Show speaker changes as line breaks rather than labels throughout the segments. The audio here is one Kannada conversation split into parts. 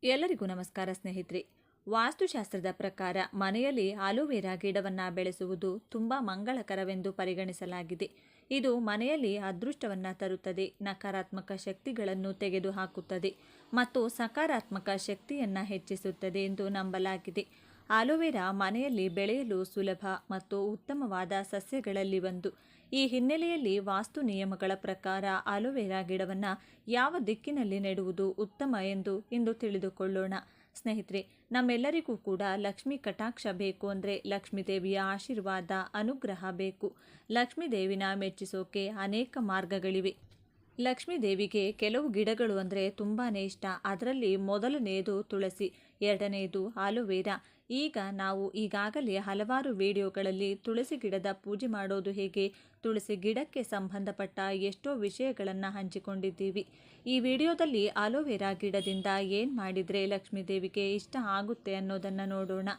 ಎಲ್ಲರಿಗೂ ನಮಸ್ಕಾರ ಸ್ನೇಹಿತರೆ. ವಾಸ್ತುಶಾಸ್ತ್ರದ ಪ್ರಕಾರ ಮನೆಯಲ್ಲಿ ಆಲೋವೆರಾ ಗಿಡವನ್ನು ಬೆಳೆಸುವುದು ತುಂಬ ಮಂಗಳಕರವೆಂದು ಪರಿಗಣಿಸಲಾಗಿದೆ. ಇದು ಮನೆಯಲ್ಲಿ ಅದೃಷ್ಟವನ್ನು ತರುತ್ತದೆ, ನಕಾರಾತ್ಮಕ ಶಕ್ತಿಗಳನ್ನು ತೆಗೆದುಹಾಕುತ್ತದೆ ಮತ್ತು ಸಕಾರಾತ್ಮಕ ಶಕ್ತಿಯನ್ನು ಹೆಚ್ಚಿಸುತ್ತದೆ ಎಂದು ನಂಬಲಾಗಿದೆ. ಆಲೋವೆರಾ ಮನೆಯಲ್ಲಿ ಬೆಳೆಯಲು ಸುಲಭ ಮತ್ತು ಉತ್ತಮವಾದ ಸಸ್ಯಗಳಲ್ಲಿ ಒಂದು. ಈ ಹಿನ್ನೆಲೆಯಲ್ಲಿ ವಾಸ್ತು ನಿಯಮಗಳ ಪ್ರಕಾರ ಆಲೋವೆರಾ ಗಿಡವನ್ನು ಯಾವ ದಿಕ್ಕಿನಲ್ಲಿ ನೆಡುವುದು ಉತ್ತಮ ಎಂದು ಇಂದು ತಿಳಿದುಕೊಳ್ಳೋಣ. ಸ್ನೇಹಿತರೆ, ನಮ್ಮೆಲ್ಲರಿಗೂ ಕೂಡ ಲಕ್ಷ್ಮೀ ಕಟಾಕ್ಷ ಬೇಕು ಅಂದರೆ ಲಕ್ಷ್ಮೀ ದೇವಿಯ ಆಶೀರ್ವಾದ, ಅನುಗ್ರಹ ಬೇಕು. ಲಕ್ಷ್ಮೀ ದೇವಿನ ಮೆಚ್ಚಿಸೋಕೆ ಅನೇಕ ಮಾರ್ಗಗಳಿವೆ. ಲಕ್ಷ್ಮೀ ದೇವಿಗೆ ಕೆಲವು ಗಿಡಗಳು ಅಂದರೆ ತುಂಬಾ ಇಷ್ಟ. ಅದರಲ್ಲಿ ಮೊದಲನೆಯದು ತುಳಸಿ, ಎರಡನೆಯದು ಆಲೋವೆರಾ. ಈಗ ನಾವು ಈಗಾಗಲೇ ಹಲವಾರು ವಿಡಿಯೋಗಳಲ್ಲಿ ತುಳಸಿ ಗಿಡದ ಪೂಜೆ ಮಾಡೋದು ಹೇಗೆ, ತುಳಸಿ ಗಿಡಕ್ಕೆ ಸಂಬಂಧಪಟ್ಟ ಎಷ್ಟೋ ವಿಷಯಗಳನ್ನು ಹಂಚಿಕೊಂಡಿದ್ದೀವಿ. ಈ ವಿಡಿಯೋದಲ್ಲಿ ಆಲೋವೆರಾ ಗಿಡದಿಂದ ಏನು ಮಾಡಿದರೆ ಲಕ್ಷ್ಮೀ ದೇವಿಗೆ ಇಷ್ಟ ಆಗುತ್ತೆ ಅನ್ನೋದನ್ನು ನೋಡೋಣ.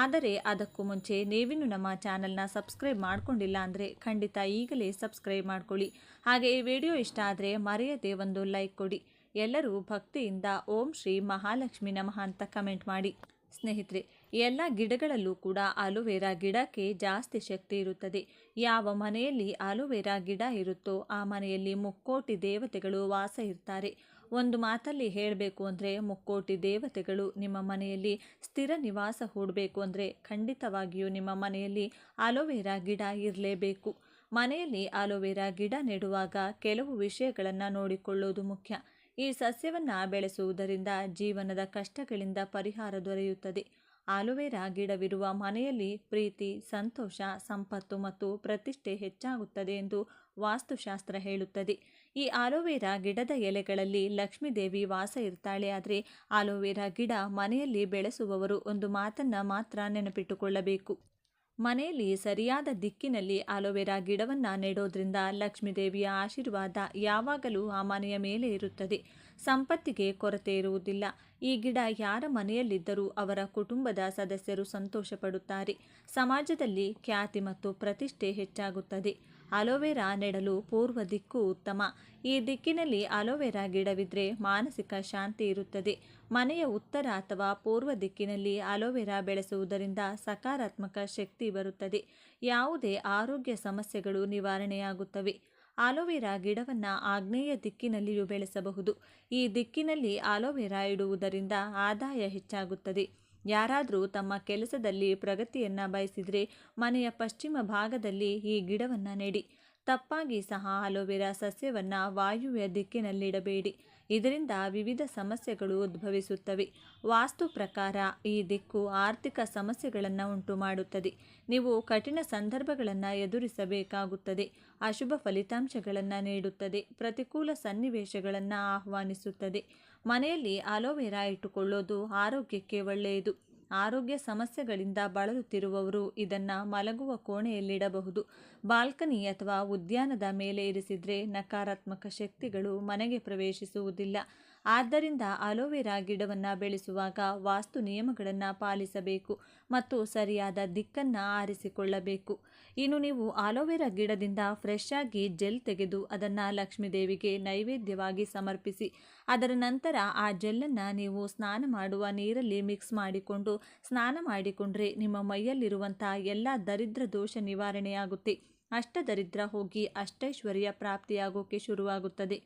ಆದರೆ ಅದಕ್ಕೂ ಮುಂಚೆ ನೀವಿನ್ನು ನಮ್ಮ ಚಾನಲ್ನ ಸಬ್ಸ್ಕ್ರೈಬ್ ಮಾಡ್ಕೊಂಡಿಲ್ಲ ಅಂದರೆ ಖಂಡಿತ ಈಗಲೇ ಸಬ್ಸ್ಕ್ರೈಬ್ ಮಾಡ್ಕೊಳ್ಳಿ. ಹಾಗೆ ಈ ವಿಡಿಯೋ ಇಷ್ಟ ಆದರೆ ಮರೆಯದೆ ಒಂದು ಲೈಕ್ ಕೊಡಿ. ಎಲ್ಲರೂ ಭಕ್ತಿಯಿಂದ ಓಂ ಶ್ರೀ ಮಹಾಲಕ್ಷ್ಮಿ ನಮಃ ಅಂತ ಕಮೆಂಟ್ ಮಾಡಿ. ಸ್ನೇಹಿತರೆ, ಎಲ್ಲ ಗಿಡಗಳಲ್ಲೂ ಕೂಡ ಆಲೋವೆರಾ ಗಿಡಕ್ಕೆ ಜಾಸ್ತಿ ಶಕ್ತಿ ಇರುತ್ತದೆ. ಯಾವ ಮನೆಯಲ್ಲಿ ಆಲೋವೆರಾ ಗಿಡ ಇರುತ್ತೋ ಆ ಮನೆಯಲ್ಲಿ ಮುಕ್ಕೋಟಿ ದೇವತೆಗಳು ವಾಸ ಇರ್ತಾರೆ. ಒಂದು ಮಾತಲ್ಲಿ ಹೇಳಬೇಕು ಅಂದರೆ ಮುಕ್ಕೋಟಿ ದೇವತೆಗಳು ನಿಮ್ಮ ಮನೆಯಲ್ಲಿ ಸ್ಥಿರ ನಿವಾಸ ಹೂಡಬೇಕು ಅಂದರೆ ಖಂಡಿತವಾಗಿಯೂ ನಿಮ್ಮ ಮನೆಯಲ್ಲಿ ಆಲೋವೆರಾ ಗಿಡ ಇರಲೇಬೇಕು. ಮನೆಯಲ್ಲಿ ಆಲೋವೆರಾ ಗಿಡ ನೆಡುವಾಗ ಕೆಲವು ವಿಷಯಗಳನ್ನು ನೋಡಿಕೊಳ್ಳೋದು ಮುಖ್ಯ. ಈ ಸಸ್ಯವನ್ನು ಬೆಳೆಸುವುದರಿಂದ ಜೀವನದ ಕಷ್ಟಗಳಿಂದ ಪರಿಹಾರ ದೊರೆಯುತ್ತದೆ. ಆಲೋವೆರಾ ಗಿಡವಿರುವ ಮನೆಯಲ್ಲಿ ಪ್ರೀತಿ, ಸಂತೋಷ, ಸಂಪತ್ತು ಮತ್ತು ಪ್ರತಿಷ್ಠೆ ಹೆಚ್ಚಾಗುತ್ತದೆ ಎಂದು ವಾಸ್ತುಶಾಸ್ತ್ರ ಹೇಳುತ್ತದೆ. ಈ ಆಲೋವೆರಾ ಗಿಡದ ಎಲೆಗಳಲ್ಲಿ ಲಕ್ಷ್ಮೀ ದೇವಿ ವಾಸ ಇರ್ತಾಳೆ. ಆದರೆ ಆಲೋವೆರಾ ಗಿಡ ಮನೆಯಲ್ಲಿ ಬೆಳೆಸುವವರು ಒಂದು ಮಾತನ್ನು ಮಾತ್ರ ನೆನಪಿಟ್ಟುಕೊಳ್ಳಬೇಕು. ಮನೆಯಲ್ಲಿ ಸರಿಯಾದ ದಿಕ್ಕಿನಲ್ಲಿ ಆಲೋವೆರಾ ಗಿಡವನ್ನು ನೆಡೋದ್ರಿಂದ ಲಕ್ಷ್ಮೀ ದೇವಿಯ ಆಶೀರ್ವಾದ ಯಾವಾಗಲೂ ಆ ಮನೆಯ ಮೇಲೆ ಇರುತ್ತದೆ. ಸಂಪತ್ತಿಗೆ ಕೊರತೆ ಇರುವುದಿಲ್ಲ. ಈ ಗಿಡ ಯಾರ ಮನೆಯಲ್ಲಿದ್ದರೂ ಅವರ ಕುಟುಂಬದ ಸದಸ್ಯರು ಸಂತೋಷ ಪಡುತ್ತಾರೆ. ಸಮಾಜದಲ್ಲಿ ಖ್ಯಾತಿ ಮತ್ತು ಪ್ರತಿಷ್ಠೆ ಹೆಚ್ಚಾಗುತ್ತದೆ. ಆಲೋವೆರಾ ನೆಡಲು ಪೂರ್ವ ದಿಕ್ಕು ಉತ್ತಮ. ಈ ದಿಕ್ಕಿನಲ್ಲಿ ಆಲೋವೆರಾ ಗಿಡವಿದ್ದರೆ ಮಾನಸಿಕ ಶಾಂತಿ ಇರುತ್ತದೆ. ಮನೆಯ ಉತ್ತರ ಅಥವಾ ಪೂರ್ವ ದಿಕ್ಕಿನಲ್ಲಿ ಆಲೋವೆರಾ ಬೆಳೆಸುವುದರಿಂದ ಸಕಾರಾತ್ಮಕ ಶಕ್ತಿ ಬರುತ್ತದೆ. ಯಾವುದೇ ಆರೋಗ್ಯ ಸಮಸ್ಯೆಗಳು ನಿವಾರಣೆಯಾಗುತ್ತವೆ. ಆಲೋವೆರಾ ಗಿಡವನ್ನು ಆಗ್ನೇಯ ದಿಕ್ಕಿನಲ್ಲಿಯೂ ಬೆಳೆಸಬಹುದು. ಈ ದಿಕ್ಕಿನಲ್ಲಿ ಆಲೋವೆರಾ ಇಡುವುದರಿಂದ ಆದಾಯ ಹೆಚ್ಚಾಗುತ್ತದೆ. ಯಾರಾದರೂ ತಮ್ಮ ಕೆಲಸದಲ್ಲಿ ಪ್ರಗತಿಯನ್ನು ಬಯಸಿದರೆ ಮನೆಯ ಪಶ್ಚಿಮ ಭಾಗದಲ್ಲಿ ಈ ಗಿಡವನ್ನು ನೆಡಿ. ತಪ್ಪಾಗಿ ಸಹ ಆಲೋವೆರಾ ಸಸ್ಯವನ್ನು ವಾಯುವ್ಯ ದಿಕ್ಕಿನಲ್ಲಿಡಬೇಡಿ. ಇದರಿಂದ ವಿವಿಧ ಸಮಸ್ಯೆಗಳು ಉದ್ಭವಿಸುತ್ತವೆ. ವಾಸ್ತು ಪ್ರಕಾರ ಈ ದಿಕ್ಕು ಆರ್ಥಿಕ ಸಮಸ್ಯೆಗಳನ್ನು ಉಂಟು ಮಾಡುತ್ತದೆ. ನೀವು ಕಠಿಣ ಸಂದರ್ಭಗಳನ್ನು ಎದುರಿಸಬೇಕಾಗುತ್ತದೆ. ಅಶುಭ ಫಲಿತಾಂಶಗಳನ್ನು ನೀಡುತ್ತದೆ. ಪ್ರತಿಕೂಲ ಸನ್ನಿವೇಶಗಳನ್ನು ಆಹ್ವಾನಿಸುತ್ತದೆ. ಮನೆಯಲ್ಲಿ ಆಲೋವೆರಾ ಇಟ್ಟುಕೊಳ್ಳೋದು ಆರೋಗ್ಯಕ್ಕೆ ಒಳ್ಳೆಯದು. ಆರೋಗ್ಯ ಸಮಸ್ಯೆಗಳಿಂದ ಬಳಲುತ್ತಿರುವವರು ಇದನ್ನು ಮಲಗುವ ಕೋಣೆಯಲ್ಲಿಡಬಹುದು. ಬಾಲ್ಕನಿ ಅಥವಾ ಉದ್ಯಾನದ ಮೇಲೆ ಇರಿಸಿದರೆ ನಕಾರಾತ್ಮಕ ಶಕ್ತಿಗಳು ಮನೆಗೆ ಪ್ರವೇಶಿಸುವುದಿಲ್ಲ. ಆದ್ದರಿಂದ ಆಲೋವೆರಾ ಗಿಡವನ್ನು ಬೆಳೆಸುವಾಗ ವಾಸ್ತು ನಿಯಮಗಳನ್ನು ಪಾಲಿಸಬೇಕು ಮತ್ತು ಸರಿಯಾದ ದಿಕ್ಕನ್ನು ಆರಿಸಿಕೊಳ್ಳಬೇಕು. ಇನ್ನು ನೀವು ಆಲೋವೆರಾ ಗಿಡದಿಂದ ಫ್ರೆಶ್ ಆಗಿ ಜೆಲ್ ತೆಗೆದು ಅದನ್ನು ಲಕ್ಷ್ಮೀ ದೇವಿಗೆ ನೈವೇದ್ಯವಾಗಿ ಸಮರ್ಪಿಸಿ. ಅದರ ನಂತರ ಆ ಜೆಲ್ಲನ್ನು ನೀವು ಸ್ನಾನ ಮಾಡುವ ನೀರಲ್ಲಿ ಮಿಕ್ಸ್ ಮಾಡಿಕೊಂಡು ಸ್ನಾನ ಮಾಡಿಕೊಂಡ್ರೆ ನಿಮ್ಮ ಮೈಯಲ್ಲಿರುವಂಥ ಎಲ್ಲ ದರಿದ್ರ ದೋಷ ನಿವಾರಣೆಯಾಗುತ್ತೆ. ಅಷ್ಟದರಿದ್ರ ಹೋಗಿ ಅಷ್ಟೈಶ್ವರ್ಯ ಪ್ರಾಪ್ತಿಯಾಗೋಕೆ ಶುರುವಾಗುತ್ತದೆ.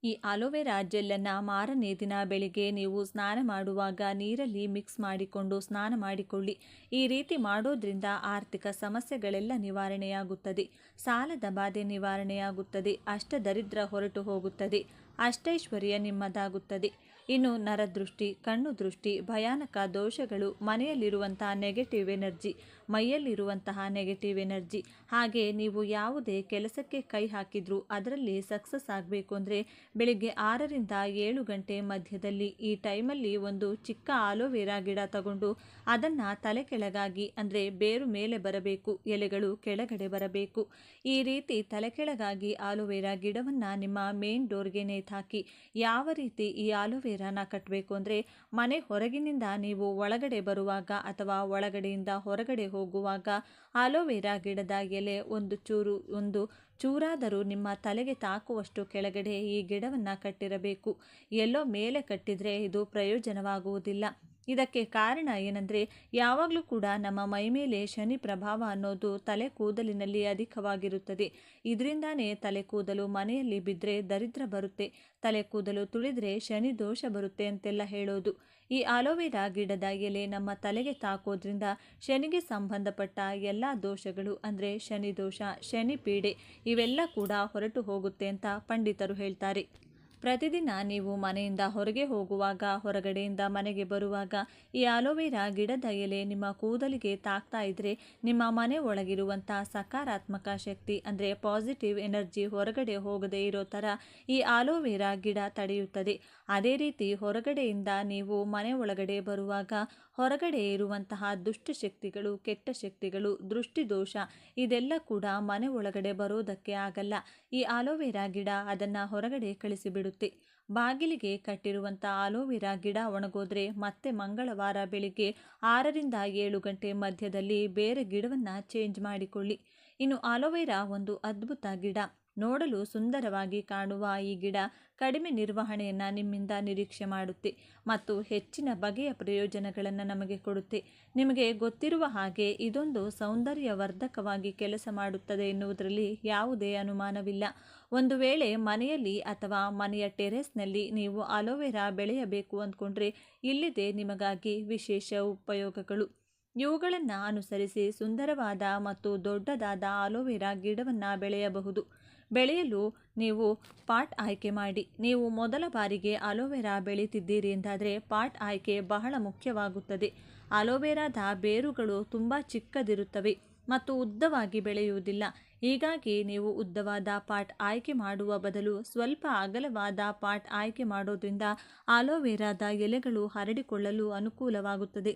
ಈ ಆಲೋವೆರಾ ಜೆಲ್ಲನ್ನು ಮಾರನೇ ದಿನ ಬೆಳಿಗ್ಗೆ ನೀವು ಸ್ನಾನ ಮಾಡುವಾಗ ನೀರಲ್ಲಿ ಮಿಕ್ಸ್ ಮಾಡಿಕೊಂಡು ಸ್ನಾನ ಮಾಡಿಕೊಳ್ಳಿ. ಈ ರೀತಿ ಮಾಡೋದ್ರಿಂದ ಆರ್ಥಿಕ ಸಮಸ್ಯೆಗಳೆಲ್ಲ ನಿವಾರಣೆಯಾಗುತ್ತದೆ. ಸಾಲದ ಬಾಧೆ ನಿವಾರಣೆಯಾಗುತ್ತದೆ. ಅಷ್ಟದರಿದ್ರ ಹೊರಟು ಹೋಗುತ್ತದೆ. ಅಷ್ಟೈಶ್ವರ್ಯ ನಿಮ್ಮದಾಗುತ್ತದೆ. ಇನ್ನು ನರದೃಷ್ಟಿ, ಕಣ್ಣು ದೃಷ್ಟಿ, ಭಯಾನಕ ದೋಷಗಳು, ಮನೆಯಲ್ಲಿರುವಂತಹ ನೆಗೆಟಿವ್ ಎನರ್ಜಿ, ಮೈಯಲ್ಲಿರುವಂತಹ ನೆಗೆಟಿವ್ ಎನರ್ಜಿ, ಹಾಗೆ ನೀವು ಯಾವುದೇ ಕೆಲಸಕ್ಕೆ ಕೈ ಹಾಕಿದ್ರೂ ಅದರಲ್ಲಿ ಸಕ್ಸಸ್ ಆಗಬೇಕು ಅಂದರೆ ಬೆಳಿಗ್ಗೆ 6ರಿಂದ 7 ಗಂಟೆ ಮಧ್ಯದಲ್ಲಿ ಈ ಟೈಮಲ್ಲಿ ಒಂದು ಚಿಕ್ಕ ಆಲೋವೆರಾ ಗಿಡ ತಗೊಂಡು ಅದನ್ನು ತಲೆ ಕೆಳಗಾಗಿ ಅಂದರೆ ಬೇರು ಮೇಲೆ ಬರಬೇಕು, ಎಲೆಗಳು ಕೆಳಗಡೆ ಬರಬೇಕು. ಈ ರೀತಿ ತಲೆ ಕೆಳಗಾಗಿ ಆಲೋವೆರಾ ಗಿಡವನ್ನು ನಿಮ್ಮ ಮೇನ್ ಡೋರ್ಗೆ ನೇತಾಕಿ. ಯಾವ ರೀತಿ ಈ ಆಲೋವೆರಾನ ಕಟ್ಟಬೇಕು ಅಂದರೆ ಮನೆ ಹೊರಗಿನಿಂದ ನೀವು ಒಳಗಡೆ ಬರುವಾಗ ಅಥವಾ ಒಳಗಡೆಯಿಂದ ಹೊರಗಡೆ ಹೋಗುವಾಗ ಆಲೋವೆರಾ ಗಿಡದ ಎಲೆ ಒಂದು ಚೂರಾದರೂ ನಿಮ್ಮ ತಲೆಗೆ ತಾಕುವಷ್ಟು ಕೆಳಗಡೆ ಈ ಗಿಡವನ್ನು ಕಟ್ಟಿರಬೇಕು. ಎಲ್ಲೋ ಮೇಲೆ ಕಟ್ಟಿದರೆ ಇದು ಪ್ರಯೋಜನವಾಗುವುದಿಲ್ಲ. ಇದಕ್ಕೆ ಕಾರಣ ಏನಂದರೆ, ಯಾವಾಗಲೂ ಕೂಡ ನಮ್ಮ ಮೈಮೇಲೆ ಶನಿ ಪ್ರಭಾವ ಅನ್ನೋದು ತಲೆ ಕೂದಲಿನಲ್ಲಿ ಅಧಿಕವಾಗಿರುತ್ತದೆ. ಇದರಿಂದಾನೇ ತಲೆ ಕೂದಲು ಮನೆಯಲ್ಲಿ ಬಿದ್ದರೆ ದರಿದ್ರ ಬರುತ್ತೆ, ತಲೆ ಕೂದಲು ತುಳಿದ್ರೆ ಶನಿ ದೋಷ ಬರುತ್ತೆ ಅಂತೆಲ್ಲ ಹೇಳೋದು. ಈ ಆಲೋವೆರಾ ಗಿಡದ ಎಲೆ ನಮ್ಮ ತಲೆಗೆ ತಾಕೋದ್ರಿಂದ ಶನಿಗೆ ಸಂಬಂಧಪಟ್ಟ ಎಲ್ಲ ದೋಷಗಳು ಅಂದರೆ ಶನಿ ದೋಷ, ಶನಿ ಪೀಡೆ ಇವೆಲ್ಲ ಕೂಡ ಹೊರಟು ಹೋಗುತ್ತೆ ಅಂತ ಪಂಡಿತರು ಹೇಳ್ತಾರೆ. ಪ್ರತಿದಿನ ನೀವು ಮನೆಯಿಂದ ಹೊರಗೆ ಹೋಗುವಾಗ, ಹೊರಗಡೆಯಿಂದ ಮನೆಗೆ ಬರುವಾಗ ಈ ಆಲೋವೆರಾ ಗಿಡದ ಎಲೆ ನಿಮ್ಮ ಕೂದಲಿಗೆ ತಾಕ್ತಾ ಇದ್ದರೆ ನಿಮ್ಮ ಮನೆ ಒಳಗಿರುವಂಥ ಸಕಾರಾತ್ಮಕ ಶಕ್ತಿ ಅಂದರೆ ಪಾಸಿಟಿವ್ ಎನರ್ಜಿ ಹೊರಗಡೆ ಹೋಗದೇ ಇರೋ ಥರ ಈ ಆಲೋವೆರಾ ಗಿಡ ತಡೆಯುತ್ತದೆ. ಅದೇ ರೀತಿ ಹೊರಗಡೆಯಿಂದ ನೀವು ಮನೆ ಒಳಗಡೆ ಬರುವಾಗ ಹೊರಗಡೆ ಇರುವಂತಹ ದುಷ್ಟಶಕ್ತಿಗಳು, ಕೆಟ್ಟ ಶಕ್ತಿಗಳು, ದೃಷ್ಟಿದೋಷ ಇದೆಲ್ಲ ಕೂಡ ಮನೆ ಒಳಗಡೆ ಬರೋದಕ್ಕೆ ಆಗಲ್ಲ. ಈ ಆಲೋವೆರಾ ಗಿಡ ಅದನ್ನು ಹೊರಗಡೆ ಕಳಿಸಿಬಿಡುತ್ತೆ. ಬಾಗಿಲಿಗೆ ಕಟ್ಟಿರುವಂಥ ಆಲೋವೆರಾ ಗಿಡ ಒಣಗೋದ್ರೆ ಮತ್ತೆ ಮಂಗಳವಾರ ಬೆಳಿಗ್ಗೆ 6ರಿಂದ 7 ಗಂಟೆ ಮಧ್ಯದಲ್ಲಿ ಬೇರೆ ಗಿಡವನ್ನು ಚೇಂಜ್ ಮಾಡಿಕೊಳ್ಳಿ. ಇನ್ನು ಆಲೋವೆರಾ ಒಂದು ಅದ್ಭುತ ಗಿಡ. ನೋಡಲು ಸುಂದರವಾಗಿ ಕಾಣುವ ಈ ಗಿಡ ಕಡಿಮೆ ನಿರ್ವಹಣೆಯನ್ನು ನಿಮ್ಮಿಂದ ನಿರೀಕ್ಷೆ ಮಾಡುತ್ತೆ ಮತ್ತು ಹೆಚ್ಚಿನ ಬಗೆಯ ಪ್ರಯೋಜನಗಳನ್ನು ನಮಗೆ ಕೊಡುತ್ತೆ. ನಿಮಗೆ ಗೊತ್ತಿರುವ ಹಾಗೆ ಇದೊಂದು ಸೌಂದರ್ಯವರ್ಧಕವಾಗಿ ಕೆಲಸ ಮಾಡುತ್ತದೆ ಎನ್ನುವುದರಲ್ಲಿ ಯಾವುದೇ ಅನುಮಾನವಿಲ್ಲ. ಒಂದು ವೇಳೆ ಮನೆಯಲ್ಲಿ ಅಥವಾ ಮನೆಯ ಟೆರೆಸ್ನಲ್ಲಿ ನೀವು ಆಲೋವೆರಾ ಬೆಳೆಯಬೇಕು ಅಂದ್ಕೊಂಡ್ರೆ ಇಲ್ಲಿದೆ ನಿಮಗಾಗಿ ವಿಶೇಷ ಉಪಯೋಗಗಳು. ಇವುಗಳನ್ನು ಅನುಸರಿಸಿ ಸುಂದರವಾದ ಮತ್ತು ದೊಡ್ಡದಾದ ಆಲೋವೆರಾ ಗಿಡವನ್ನು ಬೆಳೆಯಬಹುದು. ಬೆಳೆಯಲು ನೀವು ಪಾಟ್ ಆಯ್ಕೆ ಮಾಡಿ. ನೀವು ಮೊದಲ ಬಾರಿಗೆ ಆಲೋವೆರಾ ಬೆಳೀತಿದ್ದೀರಿ ಎಂದಾದರೆ ಪಾಟ್ ಆಯ್ಕೆ ಬಹಳ ಮುಖ್ಯವಾಗುತ್ತದೆ. ಆಲೋವೆರಾದ ಬೇರುಗಳು ತುಂಬ ಚಿಕ್ಕದಿರುತ್ತವೆ ಮತ್ತು ಉದ್ದವಾಗಿ ಬೆಳೆಯುವುದಿಲ್ಲ. ಹೀಗಾಗಿ ನೀವು ಉದ್ದವಾದ ಪಾಟ್ ಆಯ್ಕೆ ಮಾಡುವ ಬದಲು ಸ್ವಲ್ಪ ಅಗಲವಾದ ಪಾಟ್ ಆಯ್ಕೆ ಮಾಡೋದ್ರಿಂದ ಆಲೋವೆರಾದ ಎಲೆಗಳು ಹರಡಿಕೊಳ್ಳಲು ಅನುಕೂಲವಾಗುತ್ತದೆ.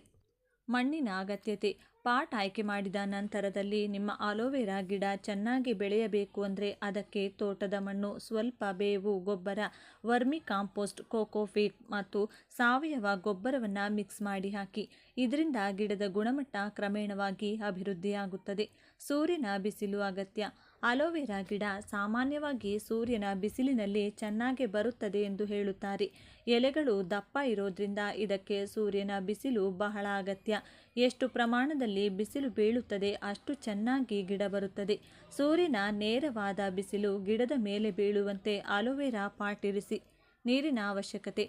ಮಣ್ಣಿನ ಅಗತ್ಯತೆ. ಪಾಟ್ ಆಯ್ಕೆ ಮಾಡಿದ ನಂತರದಲ್ಲಿ ನಿಮ್ಮ ಆಲೋವೆರಾ ಗಿಡ ಚೆನ್ನಾಗಿ ಬೆಳೆಯಬೇಕು ಅಂದರೆ ಅದಕ್ಕೆ ತೋಟದ ಮಣ್ಣು, ಸ್ವಲ್ಪ ಬೇವು ಗೊಬ್ಬರ, ವರ್ಮಿ ಕಾಂಪೋಸ್ಟ್, ಕೋಕೋಫೀಟ್ ಮತ್ತು ಸಾವಯವ ಗೊಬ್ಬರವನ್ನು ಮಿಕ್ಸ್ ಮಾಡಿ ಹಾಕಿ. ಇದರಿಂದ ಗಿಡದ ಗುಣಮಟ್ಟ ಕ್ರಮೇಣವಾಗಿ ಅಭಿವೃದ್ಧಿಯಾಗುತ್ತದೆ. ಸೂರ್ಯನ ಬಿಸಿಲು ಅಗತ್ಯ. ಆಲೋವೆರಾ ಗಿಡ ಸಾಮಾನ್ಯವಾಗಿ ಸೂರ್ಯನ ಬಿಸಿಲಿನಲ್ಲಿ ಚೆನ್ನಾಗಿ ಬರುತ್ತದೆ ಎಂದು ಹೇಳುತ್ತಾರೆ. ಎಲೆಗಳು ದಪ್ಪ ಇರೋದ್ರಿಂದ ಇದಕ್ಕೆ ಸೂರ್ಯನ ಬಿಸಿಲು ಬಹಳ ಅಗತ್ಯ. ಎಷ್ಟು ಪ್ರಮಾಣದಲ್ಲಿ ಬಿಸಿಲು ಬೀಳುತ್ತದೆ ಅಷ್ಟು ಚೆನ್ನಾಗಿ ಗಿಡ ಬರುತ್ತದೆ. ಸೂರ್ಯನ ನೇರವಾದ ಬಿಸಿಲು ಗಿಡದ ಮೇಲೆ ಬೀಳುವಂತೆ ಆಲೋವೆರಾ ಪಾಟ್ ಇರಿಸಿ. ನೀರಿನ ಅವಶ್ಯಕತೆ.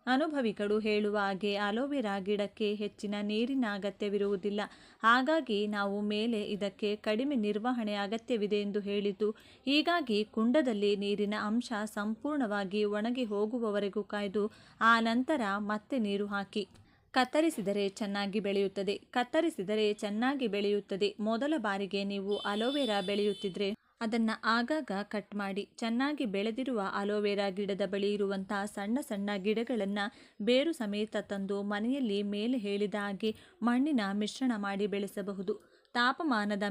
ಅನುಭವಿಗಳು ಹೇಳುವ ಹಾಗೆ ಆಲೋವೆರಾ ಗಿಡಕ್ಕೆ ಹೆಚ್ಚಿನ ನೀರಿನ ಅಗತ್ಯವಿರುವುದಿಲ್ಲ. ಹಾಗಾಗಿ ನಾವು ಮೇಲೆ ಇದಕ್ಕೆ ಕಡಿಮೆ ನಿರ್ವಹಣೆ ಅಗತ್ಯವಿದೆ ಎಂದು ಹೇಳಿದ್ದು. ಹೀಗಾಗಿ ಕುಂಡದಲ್ಲಿ ನೀರಿನ ಅಂಶ ಸಂಪೂರ್ಣವಾಗಿ ಒಣಗಿ ಹೋಗುವವರೆಗೂ ಕಾಯ್ದು ಆ ನಂತರ ಮತ್ತೆ ನೀರು ಹಾಕಿ. ಕತ್ತರಿಸಿದರೆ ಚೆನ್ನಾಗಿ ಬೆಳೆಯುತ್ತದೆ. ಮೊದಲ ಬಾರಿಗೆ ನೀವು ಆಲೋವೆರಾ ಬೆಳೆಯುತ್ತಿದ್ರೆ ಅದನ್ನು ಆಗಾಗ ಕಟ್ ಮಾಡಿ. ಚೆನ್ನಾಗಿ ಬೆಳೆದಿರುವ ಆಲೋವೆರಾ ಗಿಡದ ಬಳಿ ಇರುವಂಥ ಸಣ್ಣ ಸಣ್ಣ ಗಿಡಗಳನ್ನು ಬೇರು ಸಮೇತ ತಂದು ಮನೆಯಲ್ಲಿ ಮೇಲೆ ಹೇಳಿದ ಹಾಗೆ ಮಣ್ಣಿನ ಮಿಶ್ರಣ ಮಾಡಿ ಬೆಳೆಸಬಹುದು. ತಾಪಮಾನದ